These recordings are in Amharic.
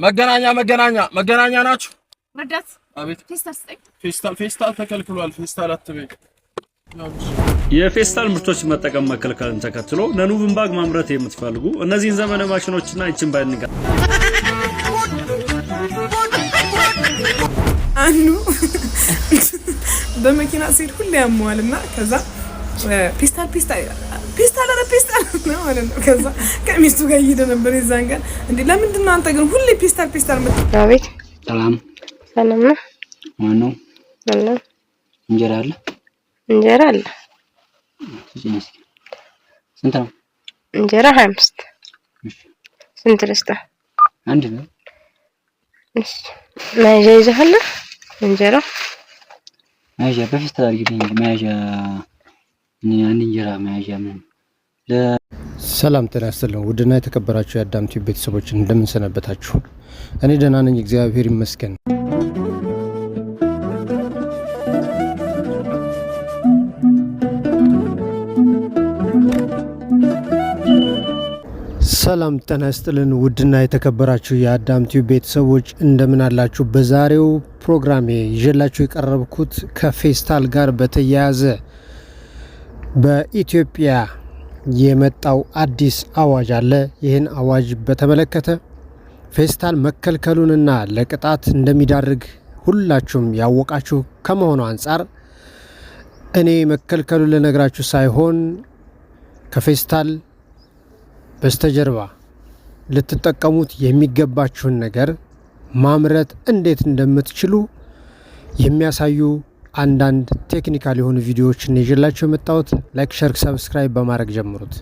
መገናኛ ናችሁ? ረዳት አቤት። ፌስታል ተከልክሏል። ፌስታል አትበይ። የፌስታል ምርቶች መጠቀም መከልከልን ተከትሎ ነኑቭን ባግ ማምረት የምትፈልጉ እነዚህን ዘመናዊ ማሽኖችና እቺን ባንጋ አኑ በመኪና ሲል ሁሉ ያሟልና ከዛ ፒስታል ነው ማለት ነው። ከዛ ከሚስቱ ጋር እየሄደ ነበር የዛን ቀን እንዴ ለምንድን ነው አንተ ግን ሁሌ ፒስታል አቤት ሰላም ነው ማነው አለ እንጀራ አለ ስንት ነው እንጀራ 25 ስንት ልስታ አንድ ነው እሺ ማይጃ ይዘሃል እንጀራ ማይጃ በፊት ታርጊልኝ ማይጃ አንድ እንጀራ ማይጃ ምን ሰላም ጤና ይስጥልኝ ውድና የተከበራችሁ የአዳም ቲቪ ቤተሰቦች እንደምን ሰነበታችሁ? እኔ ደህና ነኝ እግዚአብሔር ይመስገን። ሰላም ጤና ይስጥልኝ ውድና የተከበራችሁ የአዳም ቲቪ ቤተሰቦች እንደምን አላችሁ? በዛሬው ፕሮግራሜ ይዤላችሁ የቀረብኩት ከፌስታል ጋር በተያያዘ በኢትዮጵያ የመጣው አዲስ አዋጅ አለ። ይህን አዋጅ በተመለከተ ፌስታል መከልከሉንና ለቅጣት እንደሚዳርግ ሁላችሁም ያወቃችሁ ከመሆኑ አንጻር እኔ መከልከሉን ልነግራችሁ ሳይሆን ከፌስታል በስተጀርባ ልትጠቀሙት የሚገባችሁን ነገር ማምረት እንዴት እንደምትችሉ የሚያሳዩ አንዳንድ ቴክኒካል የሆኑ ቪዲዮዎችን ይዤላችሁ የመጣሁት። ላይክ፣ ሼር፣ ሰብስክራይብ በማድረግ ጀምሩት።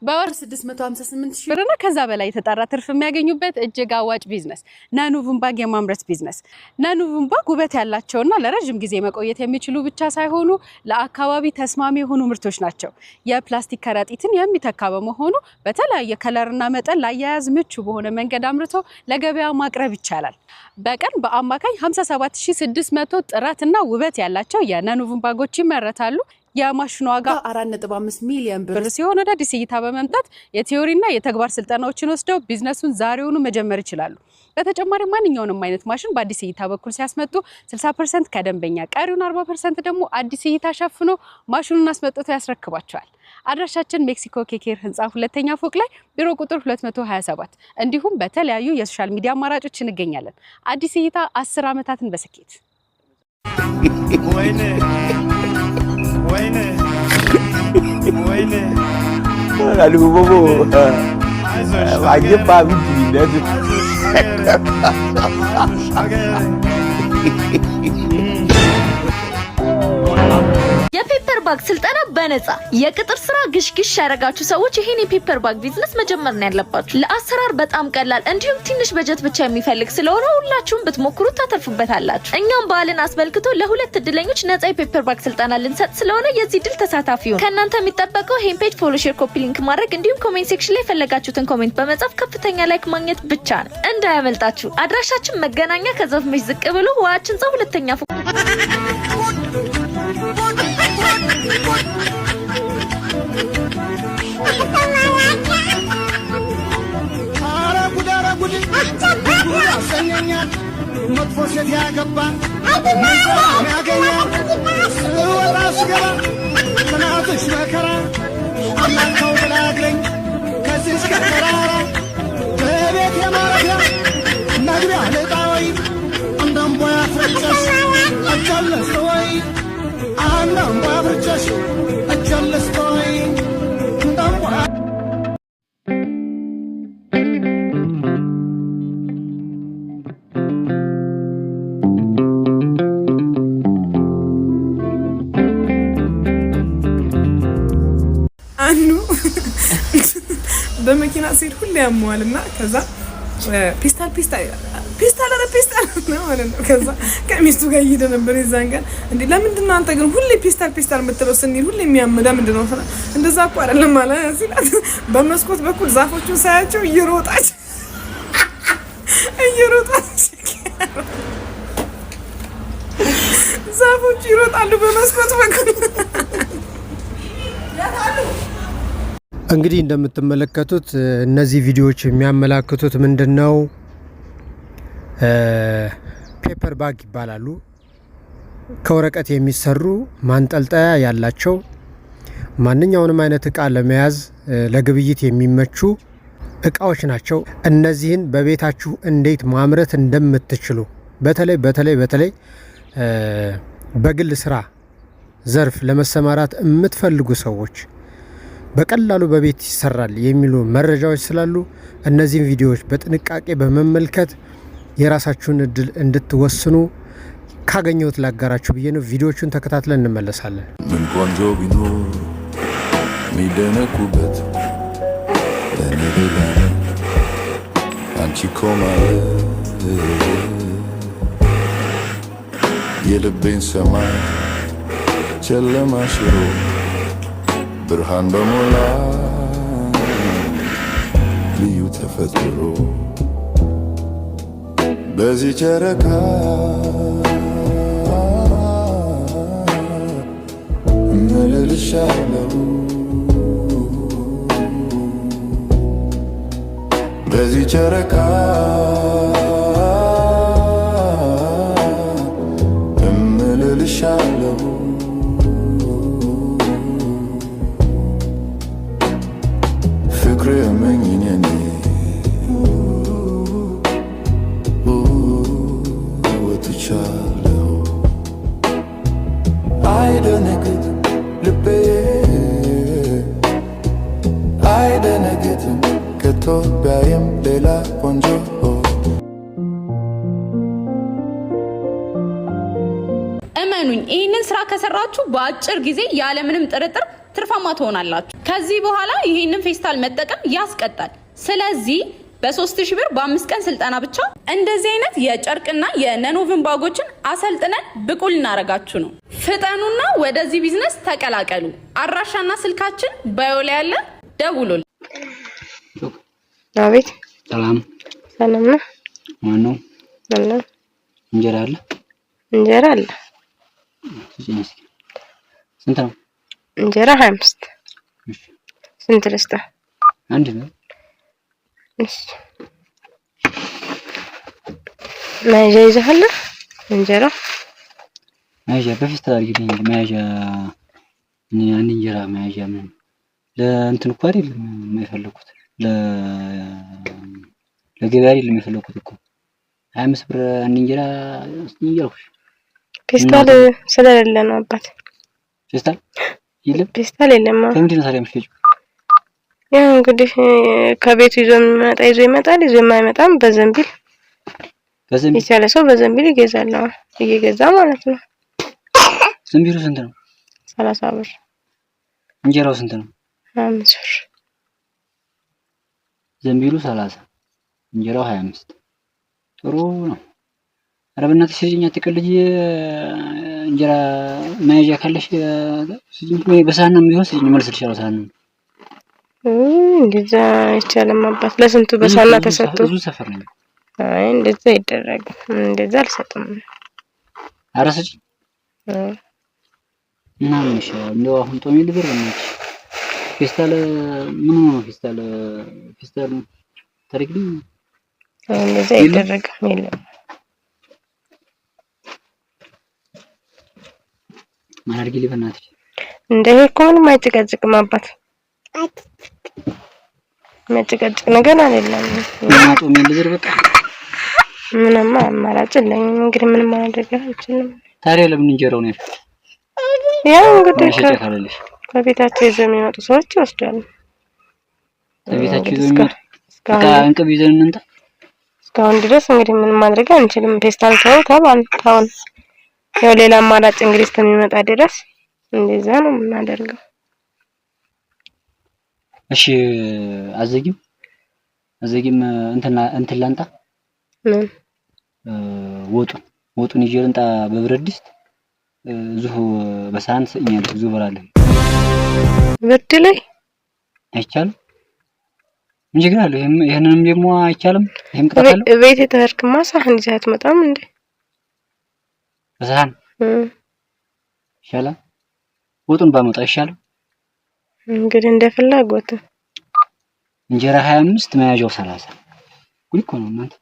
በወር 658,000 ብርና ከዛ በላይ የተጣራ ትርፍ የሚያገኙበት እጅግ አዋጭ ቢዝነስ ነኑቭን ባግ የማምረት ቢዝነስ። ነኑቭን ባግ ውበት ያላቸውና ለረጅም ጊዜ መቆየት የሚችሉ ብቻ ሳይሆኑ ለአካባቢ ተስማሚ የሆኑ ምርቶች ናቸው። የፕላስቲክ ከረጢትን የሚተካ በመሆኑ በተለያየ ከለርና መጠን ላያያዝ ምቹ በሆነ መንገድ አምርቶ ለገበያ ማቅረብ ይቻላል። በቀን በአማካኝ 57600 ጥራትና ውበት ያላቸው የነኑቭን ባጎች ይመረታሉ። የማሽኑ ዋጋ 4.5 ሚሊዮን ብር ሲሆን ወደ አዲስ እይታ በመምጣት የቲዮሪና የተግባር ስልጠናዎችን ወስደው ቢዝነሱን ዛሬውኑ መጀመር ይችላሉ። በተጨማሪ ማንኛውንም አይነት ማሽን በአዲስ እይታ በኩል ሲያስመጡ 60% ከደንበኛ ቀሪውን 40% ደግሞ አዲስ እይታ ሸፍኖ ማሽኑን አስመጥቶ ያስረክባቸዋል። አድራሻችን ሜክሲኮ ኬኬር ህንጻ ሁለተኛ ፎቅ ላይ ቢሮ ቁጥር 227 እንዲሁም በተለያዩ የሶሻል ሚዲያ አማራጮች እንገኛለን። አዲስ እይታ 10 ዓመታትን በስኬት وينه قالوا بابا عجب بقى بنتي لازم የፔፐር ባግ ስልጠና በነፃ የቅጥር ስራ ግሽግሽ ያረጋችሁ ሰዎች ይሄን የፔፐር ባግ ቢዝነስ መጀመር ነው ያለባችሁ። ለአሰራር በጣም ቀላል እንዲሁም ትንሽ በጀት ብቻ የሚፈልግ ስለሆነ ሁላችሁም ብትሞክሩት ታተርፉበታላችሁ። እኛም በዓልን አስመልክቶ ለሁለት እድለኞች ነፃ የፔፐር ባግ ስልጠና ልንሰጥ ስለሆነ የዚህ ድል ተሳታፊ ሁኑ። ከእናንተ የሚጠበቀው ይሄን ፔጅ ፎሎ፣ ሼር፣ ኮፒ ሊንክ ማድረግ እንዲሁም ኮሜንት ሴክሽን ላይ የፈለጋችሁትን ኮሜንት በመጻፍ ከፍተኛ ላይክ ማግኘት ብቻ ነው። እንዳያመልጣችሁ። አድራሻችን መገናኛ ከዛፍመሽ ዝቅ ብሎ ዋችን ጻው ሁለተኛ ፎቅ መጥፎሸት ያገባ ያገኛል ወራ ስገባ ምናትሽ መከራ አላንተው ብላግለኝ ከዚህ እስከ ተራራ በቤት የማረፊያ መግቢያ ልጣ ወይ እንደምቦ ያፍረጨሽ እጀለስ ወይ እንደምቦ ያፍረጨሽ እጀለስ ወይ እንደምቦ በመኪና ሲል ሁሉ ያሟልና ከዛ ፒስታል ነው ማለት ነው። ከዛ ከሚስቱ ጋር እየሄደ ነበር የዛን ቀን እንዴ ለምንድን ነው አንተ ግን ሁሌ ፒስታል የምትለው ስንል ሁሌ የሚያመዳ ምንድነው? እንደዛ እኮ አይደለም ማለት ሲላት በመስኮት በኩል ዛፎቹን ሳያቸው እየሮጣች ዛፎቹ ይሮጣሉ በመስኮት በኩል እንግዲህ እንደምትመለከቱት እነዚህ ቪዲዮዎች የሚያመላክቱት ምንድነው? ፔፐር ባግ ይባላሉ። ከወረቀት የሚሰሩ ማንጠልጠያ ያላቸው ማንኛውንም አይነት እቃ ለመያዝ ለግብይት የሚመቹ እቃዎች ናቸው። እነዚህን በቤታችሁ እንዴት ማምረት እንደምትችሉ በተለይ በግል ስራ ዘርፍ ለመሰማራት የምትፈልጉ ሰዎች በቀላሉ በቤት ይሰራል የሚሉ መረጃዎች ስላሉ እነዚህን ቪዲዮዎች በጥንቃቄ በመመልከት የራሳችሁን እድል እንድትወስኑ ካገኘሁት ላጋራችሁ ብዬ ነው። ቪዲዮቹን ተከታትለን እንመለሳለን። ምን ቆንጆ ቢኖር ሚደነቁበት ለኔ አንቺ እኮ ማለት የልቤን ሰማይ ጨለማ ሽሮ ብርሃን በሞላ ልዩ ተፈጥሮ በዚህ ጨረቃ እምልልሻለሁ በዚህ ጨረቃ እምልልሻለሁ ፍቅሬ እመኝኝ ወጥቻለሁ አይደነግጥ ልቤ አይደነግጥም ከኢትዮጵያም ሌላ ቆንጆ እመኑኝ ይህንን ስራ ከሰራችሁ በአጭር ጊዜ ያለምንም ጥርጥር ትርፋማ ትሆናላችሁ። ከዚህ በኋላ ይህንን ፌስታል መጠቀም ያስቀጣል። ስለዚህ በ3000 ብር በ5 ቀን ስልጠና ብቻ እንደዚህ አይነት የጨርቅና የነኖቭን ባጎችን አሰልጥነን ብቁ ልናረጋችሁ ነው። ፍጠኑና ወደዚህ ቢዝነስ ተቀላቀሉ። አድራሻና ስልካችን ባዮ ላይ ያለ፣ ደውሉልን። አቤት። ሰላም ነው። ማን ነው? እንጀራ አለ? እንጀራ አለ። ስንት ነው? እንጀራ 25። ስንት ልስጥ? አንድ ነው። እሺ መያዣ ይዘሃል? እንጀራ መያዣ በፊት ታርጊልኝ እንጂ መያዣ አንድ እንጀራ መያዣ ምን ለእንትን እኮ አይደለም የማይፈልጉት ለገበያ አይደለም የፈለኩት እኮ 25 ብር አንድ እንጀራ ይያልኩሽ። ፔስታል ስለሌለ ነው አባት። ፔስታል የለም? ፔስታል የለም። ከምንድን ነው ታዲያ የምትፈጪው? ያው እንግዲህ ከቤቱ ይዞ ይመጣል፣ ይዞ የማይመጣም በዘንቢል የቻለ ሰው በዘንቢል ይገዛል። እየገዛ ማለት ነው። ዘንቢሉ ስንት ነው? 30 ብር። እንጀራው ስንት ነው? 25 ብር። ዘንቢሉ 30 እንጀራው 25። ጥሩ ነው። ኧረ በእናትሽ ስጪኝ፣ አትቀልጂ። እንጀራ መያዣ ካለሽ ስጪኝ። በሳህን ነው የሚሆን ስጪኝ፣ እመልስልሻለሁ ሳህን። እንደዛ አይቻልም አባት። ለስንቱ በሳህን ተሰጥቶ ብዙ ሰፈር ነው። አይ እንደዛ አይደረግም። እንደዛ አልሰጥም። ኧረ ስጪኝ። እና ምን ይሻላል? እንደው አሁን ጦሜ ልብር በእናትሽ ፌስታል ምን ነው ፌስታል ታሪክልኝ። እንደዛ አይደረግም። የለም ማርጊሊ በእናትሽ እንደሄ እኮ ምንም አይጨቀጭቅም አባት። መጨቀጭቅ ነገር አይደለም። ጦሜ ልብር በቃ ምንም አማራጭ የለኝም። እንግዲህ ምንም ማድረግ አልችልም። ታዲያ ለምን እንጀራው ነው? ያው እንግዲህ ከቤታቸው ይዘው የሚመጡ ሰዎች ይወስዳሉ። ከቤታቸው ይዘው የሚመጡ እንቅብ ይዘን እንንጣ። እስካሁን ድረስ እንግዲህ ምንም ማድረግ አንችልም። ፌስታል ታውን ያው ሌላ አማራጭ እንግዲህ እስከሚመጣ ድረስ እንደዛ ነው የምናደርገው። እሺ አዘጊም እንትን ላንጣ። ምን ወጡን ይዤ ልንጣ በብረት ድስት እዚሁ በሳህን ሰኛለሁ። እዚሁ እበላለሁ። ብርድ ላይ አይቻልም። ምን ችግር አለው? ይሄንንም ደግሞ አይቻልም። ይሄም ቅጣት አለው። ቤት የተረክማ ሳህን ይዘህ አትመጣም እንዴ? በሳህን ይሻላል። ወጡን ባመጣ ይሻላል። እንግዲህ እንደ ፍላጎት እንጀራ 25 መያዣው 30 ጉድ እኮ ነው እናንተ።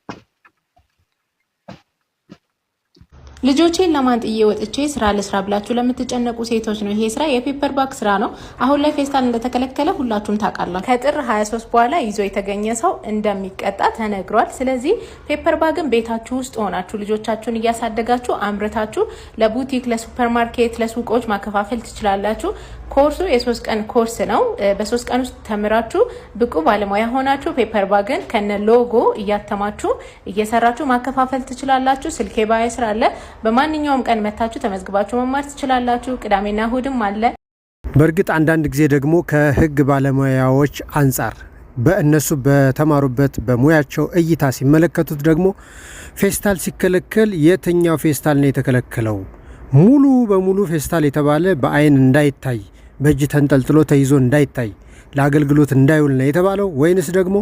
ልጆቼን ለማንጥዬ ወጥቼ ስራ ለስራ ብላችሁ ለምትጨነቁ ሴቶች ነው ይሄ ስራ የፔፐር ባግ ስራ ነው። አሁን ላይ ፌስታል እንደተከለከለ ሁላችሁም ታውቃላችሁ። ከጥር 23 በኋላ ይዞ የተገኘ ሰው እንደሚቀጣ ተነግሯል። ስለዚህ ፔፐር ባግን ቤታችሁ ውስጥ ሆናችሁ ልጆቻችሁን እያሳደጋችሁ አምርታችሁ ለቡቲክ፣ ለሱፐርማርኬት፣ ለሱቆች ማከፋፈል ትችላላችሁ። ኮርሱ የ3 ቀን ኮርስ ነው። በ3 ቀን ውስጥ ተምራችሁ ብቁ ባለሙያ ሆናችሁ ፔፐር ባግን ከነ ሎጎ እያተማችሁ እየሰራችሁ ማከፋፈል ትችላላችሁ። ስልኬ ባይ ስራ አለ። በማንኛውም ቀን መታችሁ ተመዝግባችሁ መማር ትችላላችሁ። ቅዳሜና እሁድም አለ። በእርግጥ አንዳንድ ጊዜ ደግሞ ከህግ ባለሙያዎች አንጻር በእነሱ በተማሩበት በሙያቸው እይታ ሲመለከቱት ደግሞ ፌስታል ሲከለከል የትኛው ፌስታል ነው የተከለከለው? ሙሉ በሙሉ ፌስታል የተባለ በአይን እንዳይታይ በእጅ ተንጠልጥሎ ተይዞ እንዳይታይ ለአገልግሎት እንዳይውል ነው የተባለው? ወይንስ ደግሞ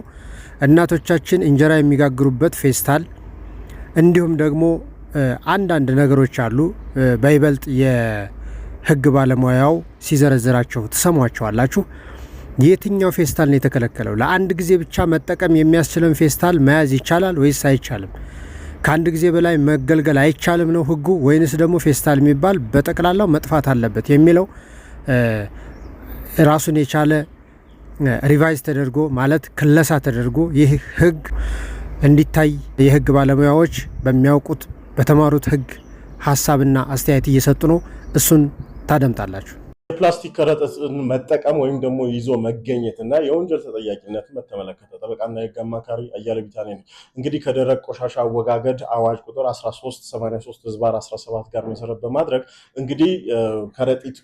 እናቶቻችን እንጀራ የሚጋግሩበት ፌስታል እንዲሁም ደግሞ አንዳንድ ነገሮች አሉ በይበልጥ የህግ ባለሙያው ሲዘረዝራቸው ተሰሟቸዋላችሁ። የትኛው ፌስታል ነው የተከለከለው? ለአንድ ጊዜ ብቻ መጠቀም የሚያስችለን ፌስታል መያዝ ይቻላል ወይስ አይቻልም? ከአንድ ጊዜ በላይ መገልገል አይቻልም ነው ህጉ? ወይንስ ደግሞ ፌስታል የሚባል በጠቅላላው መጥፋት አለበት የሚለው ራሱን የቻለ ሪቫይዝ ተደርጎ ማለት ክለሳ ተደርጎ ይህ ህግ እንዲታይ የህግ ባለሙያዎች በሚያውቁት በተማሩት ህግ ሀሳብና አስተያየት እየሰጡ ነው። እሱን ታደምጣላችሁ። የፕላስቲክ ከረጢትን መጠቀም ወይም ደግሞ ይዞ መገኘት እና የወንጀል ተጠያቂነትን በተመለከተ ጠበቃና የህግ አማካሪ አያሌው ቢታኔ ነኝ። እንግዲህ ከደረቅ ቆሻሻ አወጋገድ አዋጅ ቁጥር 1383/17 ጋር መሰረት በማድረግ እንግዲህ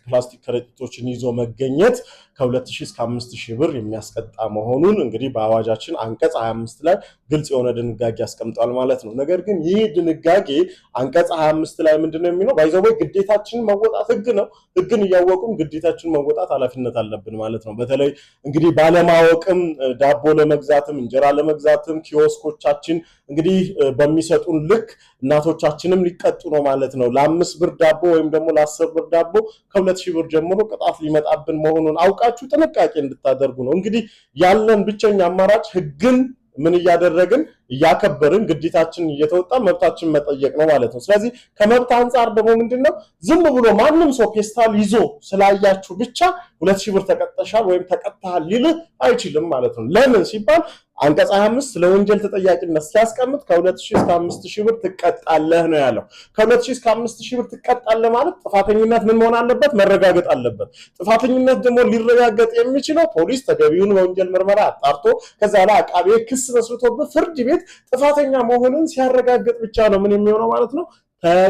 ፕላስቲክ ከረጢቶችን ይዞ መገኘት ከ2000 እስከ 5000 ብር የሚያስቀጣ መሆኑን እንግዲህ በአዋጃችን አንቀጽ 25 ላይ ግልጽ የሆነ ድንጋጌ ያስቀምጧል ማለት ነው። ነገር ግን ይህ ድንጋጌ አንቀጽ 25 ላይ ምንድነው የሚለው? ባይዘው ግዴታችንን መወጣት ህግ ነው። ህግን እያወቁ ግዴታችንን መወጣት ኃላፊነት አለብን ማለት ነው። በተለይ እንግዲህ ባለማወቅም ዳቦ ለመግዛትም እንጀራ ለመግዛትም ኪዮስኮቻችን እንግዲህ በሚሰጡን ልክ እናቶቻችንም ሊቀጡ ነው ማለት ነው። ለ5 ብር ዳቦ ወይም ደግሞ ለ10 ብር ዳቦ ከ2000 ብር ጀምሮ ቅጣት ሊመጣብን መሆኑን አውቃችሁ ጥንቃቄ እንድታደርጉ ነው። እንግዲህ ያለን ብቸኛ አማራጭ ህግን ምን እያደረግን እያከበርን ግዴታችንን እየተወጣን መብታችን መጠየቅ ነው ማለት ነው። ስለዚህ ከመብት አንፃር ደግሞ ምንድነው ዝም ብሎ ማንም ሰው ፔስታል ይዞ ስላያችሁ ብቻ 2000 ብር ተቀጣሻል ወይም ተቀጣሃል ሊል አይችልም ማለት ነው። ለምን ሲባል አንቀጽ 25 ለወንጀል ተጠያቂነት ሲያስቀምጥ ከ2000 እስከ 5000 ብር ትቀጣለህ ነው ያለው። ከ2000 እስከ 5000 ብር ትቀጣለህ ማለት ጥፋተኝነት ምን መሆን አለበት? መረጋገጥ አለበት። ጥፋተኝነት ደግሞ ሊረጋገጥ የሚችለው ፖሊስ ተገቢውን ወንጀል ምርመራ አጣርቶ ከዛ ላይ አቃቤ ክስ መስርቶበት ፍርድ ቤት ጥፋተኛ መሆኑን ሲያረጋግጥ ብቻ ነው ምን የሚሆነው ማለት ነው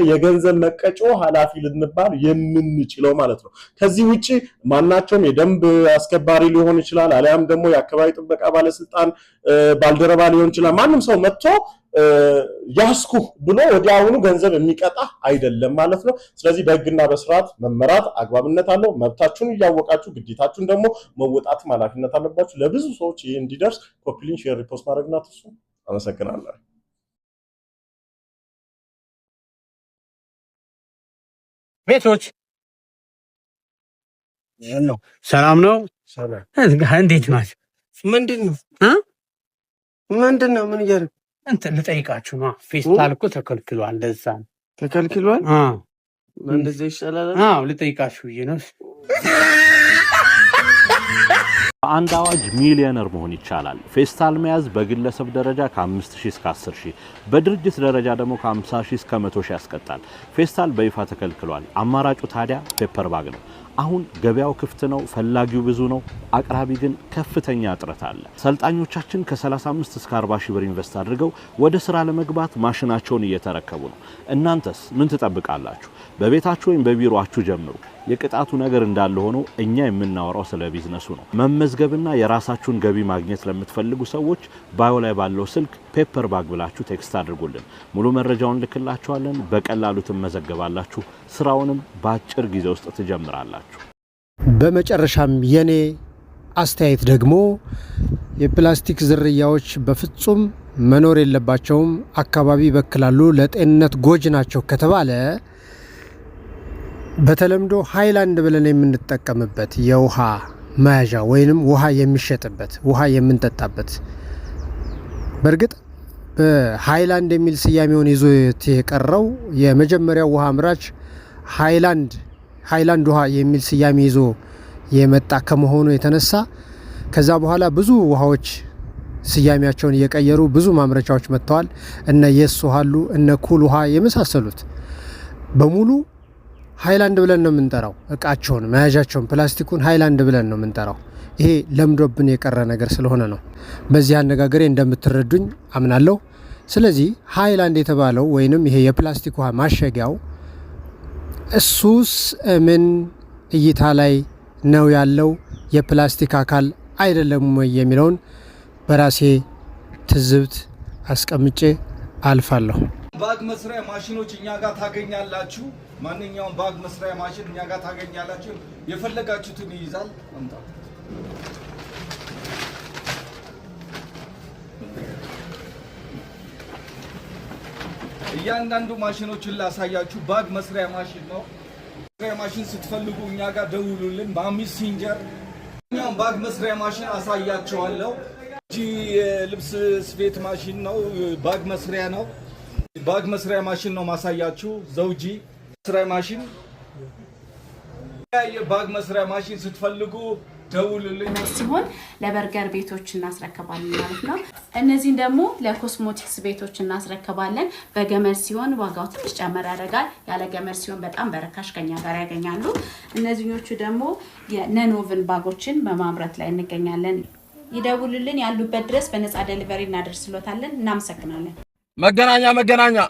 የገንዘብ መቀጮ ኃላፊ ልንባል የምንችለው ማለት ነው። ከዚህ ውጪ ማናቸውም የደንብ አስከባሪ ሊሆን ይችላል አሊያም ደግሞ የአካባቢ ጥበቃ ባለስልጣን ባልደረባ ሊሆን ይችላል ማንም ሰው መጥቶ ያስኩ ብሎ ወዲያውኑ ገንዘብ የሚቀጣ አይደለም ማለት ነው። ስለዚህ በህግና በስርዓት መመራት አግባብነት አለው። መብታችሁን እያወቃችሁ ግዴታችሁን ደግሞ መወጣት ኃላፊነት አለባችሁ። ለብዙ ሰዎች ይሄ እንዲደርስ ኮፒ ሊንክ ሼር ሪፖስት ማድረግና ተሱ አመሰግናለሁ። ቤቶች ነው ሰላም ነው። ሰላም እንዴት ናችሁ? ምንድነው ምን እያደረግ እንትን ልጠይቃችሁ ነው። ፌስታል እኮ ተከልክሏል። እንደዛ ተከልክሏል። እንደዛ ይሻላል። ልጠይቃችሁ ብዬ ነው። አንድ አዋጅ ሚሊዮነር መሆን ይቻላል። ፌስታል መያዝ በግለሰብ ደረጃ ከ5000 እስከ 10000 በድርጅት ደረጃ ደግሞ ከ50000 እስከ 100000 ያስቀጣል። ፌስታል በይፋ ተከልክሏል። አማራጩ ታዲያ ፔፐር ባግ ነው። አሁን ገበያው ክፍት ነው፣ ፈላጊው ብዙ ነው፣ አቅራቢ ግን ከፍተኛ እጥረት አለ። ሰልጣኞቻችን ከ35 እስከ 40 ሺህ ብር ኢንቨስት አድርገው ወደ ስራ ለመግባት ማሽናቸውን እየተረከቡ ነው። እናንተስ ምን ትጠብቃላችሁ? በቤታችሁ ወይም በቢሮአችሁ ጀምሩ። የቅጣቱ ነገር እንዳለ ሆኖ እኛ የምናወራው ስለ ቢዝነሱ ነው። መመዝገብና የራሳችሁን ገቢ ማግኘት ለምትፈልጉ ሰዎች ባዮ ላይ ባለው ስልክ ፔፐር ባግ ብላችሁ ቴክስት አድርጉልን። ሙሉ መረጃውን ልክላችኋለን። በቀላሉ ትመዘገባላችሁ። ስራውንም በአጭር ጊዜ ውስጥ ትጀምራላችሁ። በመጨረሻም የኔ አስተያየት ደግሞ የፕላስቲክ ዝርያዎች በፍጹም መኖር የለባቸውም፣ አካባቢ ይበክላሉ፣ ለጤንነት ጎጂ ናቸው ከተባለ በተለምዶ ሃይላንድ ብለን የምንጠቀምበት የውሃ መያዣ ወይንም ውሃ የሚሸጥበት ውሃ የምንጠጣበት። በእርግጥ በሃይላንድ የሚል ስያሜውን ይዞ የቀረው የመጀመሪያው ውሃ አምራች ሃይላንድ ውሃ የሚል ስያሜ ይዞ የመጣ ከመሆኑ የተነሳ ከዛ በኋላ ብዙ ውሃዎች ስያሜያቸውን እየቀየሩ ብዙ ማምረቻዎች መጥተዋል። እነ የስ ውሃ አሉ፣ እነ ኩል ውሃ የመሳሰሉት በሙሉ ሃይላንድ ብለን ነው የምንጠራው። እቃቸውን መያዣቸውን ፕላስቲኩን ሃይላንድ ብለን ነው የምንጠራው። ይሄ ለምዶብን የቀረ ነገር ስለሆነ ነው። በዚህ አነጋገሬ እንደምትረዱኝ አምናለሁ። ስለዚህ ሃይላንድ የተባለው ወይንም ይሄ የፕላስቲክ ውሃ ማሸጊያው እሱስ ምን እይታ ላይ ነው ያለው? የፕላስቲክ አካል አይደለም ወይ የሚለውን በራሴ ትዝብት አስቀምጬ አልፋለሁ። ባግ መስሪያ ማሽኖች እኛ ጋር ታገኛላችሁ። ማንኛውም ባግ መስሪያ ማሽን እኛ ጋር ታገኛላችሁ። የፈለጋችሁትን ይይዛል። አምጣው። እያንዳንዱ ማሽኖችን ላሳያችሁ። ባግ መስሪያ ማሽን ነው። መስሪያ ማሽን ስትፈልጉ እኛ ጋር ደውሉልን። በአሚስ ሲንጀር እኛም ባግ መስሪያ ማሽን አሳያችኋለሁ። የልብስ ስፌት ማሽን ነው። ባግ መስሪያ ነው። ባግ መስሪያ ማሽን ነው ማሳያችሁ። ዘውጂ መስሪያ ማሽን፣ የባግ መስሪያ ማሽን ስትፈልጉ ደውሉልኝ። ሲሆን ለበርገር ቤቶች እናስረከባለን ማለት ነው። እነዚህን ደግሞ ለኮስሞቲክስ ቤቶች እናስረከባለን። በገመድ ሲሆን ዋጋው ትንሽ ጨመር ያደርጋል። ያለ ገመድ ሲሆን በጣም በረካሽ ከኛ ጋር ያገኛሉ። እነዚህኞቹ ደግሞ የነኖቭን ባጎችን በማምረት ላይ እንገኛለን። ይደውሉልን። ያሉበት ድረስ በነፃ ዴሊቨሪ እናደርስሎታለን። እናመሰግናለን።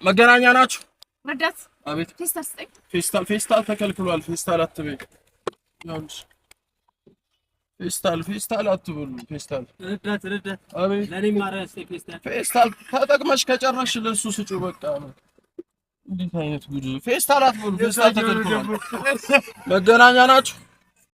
መገናኛ ናችሁ? ረዳት አቤት። ፌስታል ስጠኝ። ፌስታል ተከልክሏል። ፌስታል አትበይ። ፌስታል አትበሉ። ፌስታል ረዳት አቤት። ለኔ ማረስ ፌስታል ተጠቅመሽ ከጨረሽ ለሱ ስጩ። በቃ ነው። እንዴት አይነት ጉድ! ፌስታል አትበሉ። ፌስታል ተከልክሏል። መገናኛ ናችሁ?